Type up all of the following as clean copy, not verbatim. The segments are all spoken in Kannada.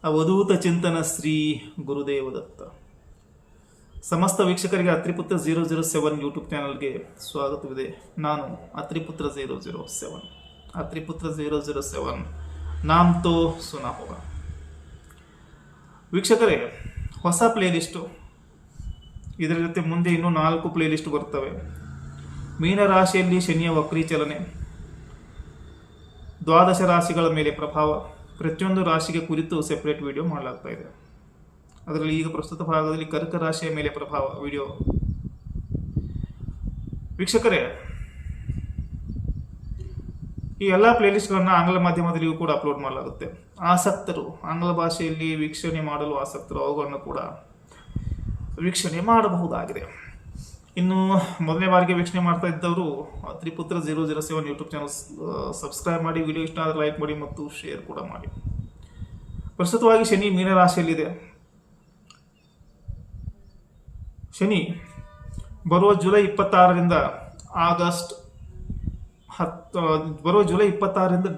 ಅವಧೂತ ಚಿಂತನ ಶ್ರೀ ಗುರುದೇವ ದತ್ತ. ಸಮಸ್ತ ವೀಕ್ಷಕರಿಗೆ ಅತ್ರಿಪುತ್ರ 007 ಯೂಟ್ಯೂಬ್ ಚಾನಲ್ಗೆ ಸ್ವಾಗತವಿದೆ. ನಾನು ಅತ್ರಿಪುತ್ರ 007. ಅತ್ರಿಪುತ್ರ 007 ನಾಮ್ ತೋ ಸುನಾ ಹೋಗ. ವೀಕ್ಷಕರೇ, ಹೊಸ ಪ್ಲೇಲಿಸ್ಟು, ಇದರ ಜೊತೆ ಮುಂದೆ ಇನ್ನೂ 4 ಪ್ಲೇಲಿಸ್ಟ್ ಬರ್ತವೆ. ಮೀನರಾಶಿಯಲ್ಲಿ ಶನಿಯ ವಕ್ರೀ ಚಲನೆ, ದ್ವಾದಶ ರಾಶಿಗಳ ಮೇಲೆ ಪ್ರಭಾವ, ಪ್ರತಿಯೊಂದು ರಾಶಿಗೆ ಕುರಿತು ಸೆಪರೇಟ್ ವಿಡಿಯೋ ಮಾಡಲಾಗ್ತಾ ಇದೆ. ಅದರಲ್ಲಿ ಈಗ ಪ್ರಸ್ತುತ ಭಾಗದಲ್ಲಿ ಕರ್ಕ ರಾಶಿಯ ಮೇಲೆ ಪ್ರಭಾವ ವಿಡಿಯೋ. ವೀಕ್ಷಕರೇ, ಈ ಎಲ್ಲ ಪ್ಲೇಲಿಸ್ಟ್ಗಳನ್ನು ಆಂಗ್ಲ ಮಾಧ್ಯಮದಲ್ಲಿಯೂ ಕೂಡ ಅಪ್ಲೋಡ್ ಮಾಡಲಾಗುತ್ತೆ. ಆಸಕ್ತರು, ಆಂಗ್ಲ ಭಾಷೆಯಲ್ಲಿ ವೀಕ್ಷಣೆ ಮಾಡಲು ಆಸಕ್ತರು ಅವುಗಳನ್ನು ಕೂಡ ವೀಕ್ಷಣೆ ಮಾಡಬಹುದಾಗಿದೆ. ಇನ್ನು ಮೊದಲನೇ ಬಾರಿಗೆ ವೀಕ್ಷಣೆ ಮಾಡ್ತಾ ಇದ್ದವರು ತ್ರಿಪುತ್ರ 007 ಯೂಟ್ಯೂಬ್ ಚಾನಲ್ ಸಬ್ಸ್ಕ್ರೈಬ್ ಮಾಡಿ, ವಿಡಿಯೋ ಇಷ್ಟ ಆದರೆ ಲೈಕ್ ಮಾಡಿ ಮತ್ತು ಶೇರ್ ಕೂಡ ಮಾಡಿ. ಪ್ರಸ್ತುತವಾಗಿ ಶನಿ ಮೀನರಾಶಿಯಲ್ಲಿದೆ. ಶನಿ ಬರುವ ಜುಲೈ 26ರಿಂದ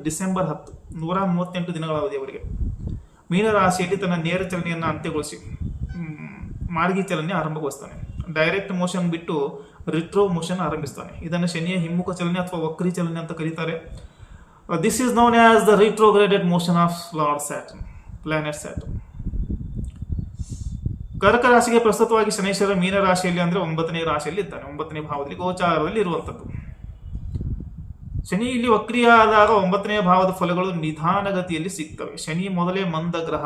ಡಿಸೆಂಬರ್ 10, 138 ದಿನಗಳ ಅವಧಿಯವರೆಗೆ ಮೀನರಾಶಿಯಲ್ಲಿ ತನ್ನ ನೇರ ಚಲನೆಯನ್ನು ಅಂತ್ಯಗೊಳಿಸಿ ಮಾರ್ಗಿ ಚಲನೆ ಆರಂಭಗೊಳಿಸ್ತಾನೆ. ಡೈರೆಕ್ಟ್ ಮೋಷನ್ ಬಿಟ್ಟು ರಿಟ್ರೋ ಮೋಷನ್ ಆರಂಭಿಸ್ತಾನೆ. ಇದನ್ನು ಶನಿಯ ಹಿಮ್ಮುಖ ಚಲನೆ ಅಥವಾ ವಕ್ರಿ ಚಲನೆ ಅಂತ ಕರೀತಾರೆ. This is known as the retrograded motion of lord Saturn, planet Saturn. ಕರ್ಕ ರಾಶಿಗೆ ಪ್ರಸ್ತುತವಾಗಿ ಶನೈಶ್ವರ ಮೀನ ರಾಶಿಯಲ್ಲಿ ಅಂದ್ರೆ 9ನೇ ರಾಶಿಯಲ್ಲಿ ಇದ್ದಾನೆ, 9ನೇ ಭಾವದಲ್ಲಿ ಗೋಚಾರದಲ್ಲಿ ಇರುವಂಥದ್ದು. ಶನಿ ಇಲ್ಲಿ ವಕ್ರಿಯಾದಾಗ 9ನೇ ಭಾವದ ಫಲಗಳು ನಿಧಾನಗತಿಯಲ್ಲಿ ಸಿಗ್ತವೆ. ಶನಿ ಮೊದಲೇ ಮಂದ ಗ್ರಹ,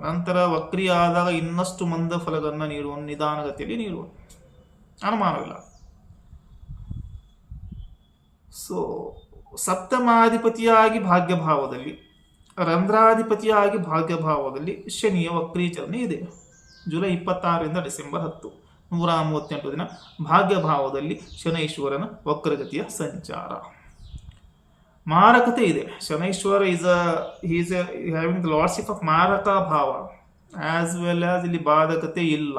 ನಂತರ ವಕ್ರಿಯಾದಾಗ ಇನ್ನಷ್ಟು ಮಂದ ಫಲಗಳನ್ನ ನೀಡುವ, ನಿಧಾನಗತಿಯಲ್ಲಿ ನೀಡುವ, ಅನುಮಾನವಿಲ್ಲ. ಸೊ ಸಪ್ತಮಾಧಿಪತಿಯಾಗಿ ಭಾಗ್ಯಭಾವದಲ್ಲಿ, ರಂಧ್ರಾಧಿಪತಿಯಾಗಿ ಭಾಗ್ಯಭಾವದಲ್ಲಿ ಶನಿಯ ವಕ್ರೀಚರಣೆ ಇದೆ. ಜುಲೈ 26ರಿಂದ ಡಿಸೆಂಬರ್ 10, 138 ದಿನ ಭಾಗ್ಯಭಾವದಲ್ಲಿ ಶನೈಶ್ವರನ ವಕ್ರಗತಿಯ ಸಂಚಾರ. ಮಾರಕತೆ ಇದೆ. Shanaishwara is having the lordship of ಮಾರಕ ಭಾವ ಆಸ್ ವೆಲ್ ಆಸ್ ಇಲ್ಲಿ ಬಾಧಕತೆ ಇಲ್ಲ.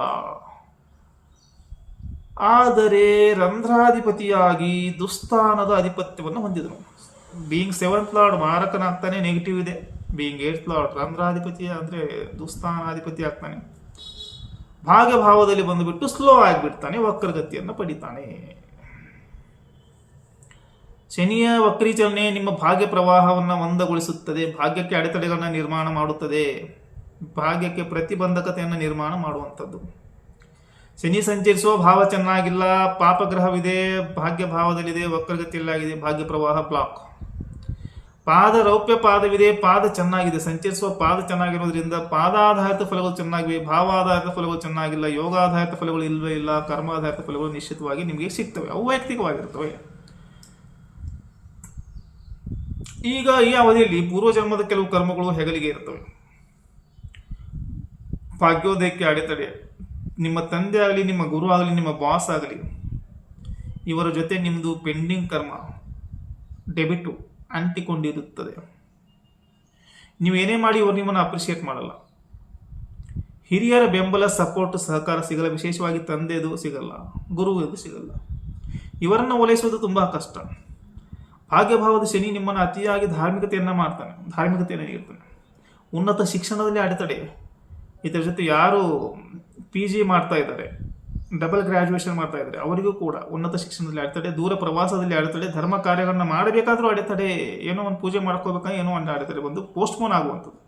ಆದರೆ ರಂಧ್ರಾಧಿಪತಿಯಾಗಿ ದುಸ್ಥಾನದ ಅಧಿಪತ್ಯವನ್ನು ಹೊಂದಿದನು. ಬೀಯಿಂಗ್ 7th ಲಾರ್ಡ್ ಮಾರಕನಾಗ್ತಾನೆ, ನೆಗೆಟಿವ್ ಇದೆ. ಬೀಯಿಂಗ್ 8th ಲಾರ್ಡ್ ರಂಧ್ರಾಧಿಪತಿ ಅಂದ್ರೆ ದುಸ್ಥಾನಾಧಿಪತಿ ಆಗ್ತಾನೆ. ಭಾಗ್ಯಭಾವದಲ್ಲಿ ಬಂದುಬಿಟ್ಟು ಸ್ಲೋ ಆಗಿಬಿಡ್ತಾನೆ, ವಕ್ರಗತಿಯನ್ನು ಪಡಿತಾನೆ. ಶನಿಯ ವಕ್ರೀಚಲನೆ ನಿಮ್ಮ ಭಾಗ್ಯ ಪ್ರವಾಹವನ್ನು ಮಂದಗೊಳಿಸುತ್ತದೆ, ಭಾಗ್ಯಕ್ಕೆ ಅಡೆತಡೆಗಳನ್ನ ನಿರ್ಮಾಣ ಮಾಡುತ್ತದೆ, ಭಾಗ್ಯಕ್ಕೆ ಪ್ರತಿಬಂಧಕತೆಯನ್ನು ನಿರ್ಮಾಣ ಮಾಡುವಂಥದ್ದು. ಶನಿ ಸಂಚರಿಸುವ ಭಾವ ಚೆನ್ನಾಗಿಲ್ಲ, ಪಾಪಗ್ರಹವಿದೆ, ಭಾಗ್ಯ ಭಾವದಲ್ಲಿದೆ, ವಕ್ರಗತಿಯಲ್ಲಾಗಿದೆ, ಭಾಗ್ಯ ಪ್ರವಾಹ ಬ್ಲಾಕ್. ಪಾದ ರೌಪ್ಯ ಪಾದವಿದೆ, ಪಾದ ಚೆನ್ನಾಗಿದೆ, ಸಂಚರಿಸುವ ಪಾದ ಚೆನ್ನಾಗಿರೋದ್ರಿಂದ ಪಾದಾಧಾರಿತ ಫಲಗಳು ಚೆನ್ನಾಗಿವೆ, ಭಾವಾಧಾರಿತ ಫಲಗಳು ಚೆನ್ನಾಗಿಲ್ಲ, ಯೋಗಾಧಾರಿತ ಫಲಗಳು ಇಲ್ಲವೇ ಇಲ್ಲ, ಕರ್ಮಾಧಾರಿತ ಫಲಗಳು ನಿಶ್ಚಿತವಾಗಿ ನಿಮಗೆ ಸಿಗ್ತವೆ, ಅವು ವೈಯಕ್ತಿಕವಾಗಿರ್ತವೆ. ಈಗ ಈ ಅವಧಿಯಲ್ಲಿ ಪೂರ್ವಜನ್ಮದ ಕೆಲವು ಕರ್ಮಗಳು ಹೆಗಲಿಗೆ ಇರ್ತವೆ. ಭಾಗ್ಯೋದಯಕ್ಕೆ ಅಡೆತಡೆ, ನಿಮ್ಮ ತಂದೆ ಆಗಲಿ, ನಿಮ್ಮ ಗುರು ಆಗಲಿ, ನಿಮ್ಮ ಬಾಸ್ ಆಗಲಿ, ಇವರ ಜೊತೆ ನಿಮ್ಮದು ಪೆಂಡಿಂಗ್ ಕರ್ಮ ಡೆಬಿಟು ಅಂಟಿಕೊಂಡಿರುತ್ತದೆ. ನೀವು ಏನೇ ಮಾಡಿ ಇವರು ನಿಮ್ಮನ್ನು ಅಪ್ರಿಷಿಯೇಟ್ ಮಾಡಲ್ಲ. ಹಿರಿಯರ ಬೆಂಬಲ, ಸಪೋರ್ಟ್, ಸಹಕಾರ ಸಿಗಲ್ಲ. ವಿಶೇಷವಾಗಿ ತಂದೆದು ಸಿಗಲ್ಲ, ಗುರುವುದು ಸಿಗಲ್ಲ. ಇವರನ್ನು ಓಲೈಸುವುದು ತುಂಬಾ ಕಷ್ಟ. ಭಾಗ್ಯಭಾವದ ಶನಿ ನಿಮ್ಮನ್ನು ಅತಿಯಾಗಿ ಧಾರ್ಮಿಕತೆಯನ್ನು ನೀಡ್ತಾನೆ. ಉನ್ನತ ಶಿಕ್ಷಣದಲ್ಲಿ ಅಡೆತಡೆ. ಇದರ ಜೊತೆ ಯಾರು PG ಮಾಡ್ತಾ ಇದ್ದಾರೆ, ಡಬಲ್ ಗ್ರಾಜುಯೇಷನ್ ಮಾಡ್ತಾ ಇದ್ದಾರೆ, ಅವರಿಗೂ ಕೂಡ ಉನ್ನತ ಶಿಕ್ಷಣದಲ್ಲಿ ಅಡೆತಡೆ, ದೂರ ಪ್ರವಾಸದಲ್ಲಿ ಅಡೆತಡೆ, ಧರ್ಮ ಕಾರ್ಯಗಳನ್ನ ಮಾಡಬೇಕಾದ್ರೂ ಅಡೆತಡೆ, ಏನೋ ಒಂದು ಪೂಜೆ ಮಾಡ್ಕೋಬೇಕಂದ್ರೆ ಏನೋ ಒಂದು ಅಡೆತಡೆ ಬಂದು ಪೋಸ್ಟ್ಪೋನ್ ಆಗುವಂಥದ್ದು.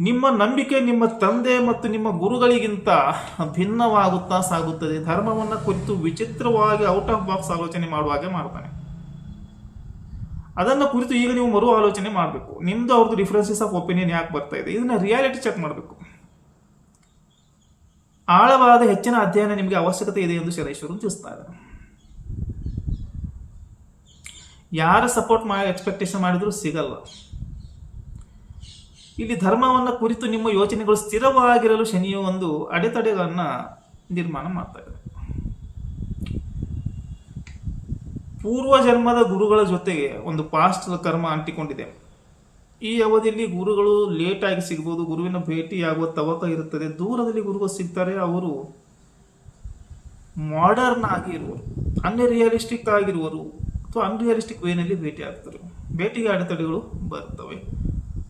ನಿಮ್ಮ ನಂಬಿಕೆ ನಿಮ್ಮ ತಂದೆ ಮತ್ತು ನಿಮ್ಮ ಗುರುಗಳಿಗಿಂತ ಭಿನ್ನವಾಗುತ್ತಾ ಸಾಗುತ್ತದೆ. ಧರ್ಮವನ್ನು ಕುರಿತು ವಿಚಿತ್ರವಾಗಿ ಔಟ್ ಆಫ್ ಬಾಕ್ಸ್ ಆಲೋಚನೆ ಮಾಡುವಾಗೆ ಮಾಡ್ತಾನೆ. ಅದನ್ನು ಕುರಿತು ಈಗ ನೀವು ಮರು ಆಲೋಚನೆ ಮಾಡಬೇಕು. ನಿಮ್ದು ಅವ್ರದ್ದು ಡಿಫರೆನ್ಸಸ್ ಆಫ್ ಒಪಿನಿಯನ್ ಯಾಕೆ ಬರ್ತಾ ಇದೆ, ಇದನ್ನ ರಿಯಾಲಿಟಿ ಚೆಕ್ ಮಾಡಬೇಕು. ಆಳವಾದ ಹೆಚ್ಚಿನ ಅಧ್ಯಯನ ನಿಮಗೆ ಅವಶ್ಯಕತೆ ಇದೆ ಎಂದು ಶನೈಶ್ವರನು ತಿಳಿಸ್ತಾ ಇದ್ದಾರೆ. ಯಾರ ಸಪೋರ್ಟ್ ಎಕ್ಸ್ಪೆಕ್ಟೇಷನ್ ಮಾಡಿದ್ರು ಸಿಗಲ್ಲ. ಇಲ್ಲಿ ಧರ್ಮವನ್ನು ಕುರಿತು ನಿಮ್ಮ ಯೋಚನೆಗಳು ಸ್ಥಿರವಾಗಿರಲು ಶನಿಯು ಒಂದು ಅಡೆತಡೆಗಳನ್ನ ನಿರ್ಮಾಣ ಮಾಡ್ತಾ ಇದೆ. ಪೂರ್ವ ಜನ್ಮದ ಗುರುಗಳ ಜೊತೆಗೆ ಒಂದು ಪಾಸ್ಟ್ ಕರ್ಮ ಅಂಟಿಕೊಂಡಿದೆ. ಈ ಅವಧಿಯಲ್ಲಿ ಗುರುಗಳು ಲೇಟ್ ಆಗಿ ಸಿಗ್ಬೋದು, ಗುರುವಿನ ಭೇಟಿಯಾಗುವ ತವಕ ಇರುತ್ತದೆ. ದೂರದಲ್ಲಿ ಗುರುಗಳು ಸಿಗ್ತಾರೆ, ಅವರು ಮಾಡರ್ನ್ ಆಗಿರುವರು, ಅನ್ರಿಯಲಿಸ್ಟಿಕ್ ಆಗಿರುವರು ಅಥವಾ ಅನ್ರಿಯಲಿಸ್ಟಿಕ್ ವೇನಲ್ಲಿ ಭೇಟಿ ಆಗ್ತಾರೆ. ಭೇಟಿಗೆ ಅಡೆತಡೆಗಳು ಬರ್ತವೆ.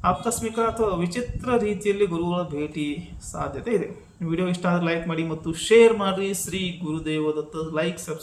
ಆಕಸ್ಮಿಕ ಅಥವಾ ವಿಚಿತ್ರ ರೀತಿಯಲ್ಲಿ ಗುರುಗಳ ಭೇಟಿ ಸಾಧ್ಯತೆ ಇದೆ. ವಿಡಿಯೋ ಇಷ್ಟ ಆದರೆ ಲೈಕ್ ಮಾಡಿ ಮತ್ತು ಶೇರ್ ಮಾಡಿ. ಶ್ರೀ ಗುರುದೇವ ದತ್ತ. Like, subscribe.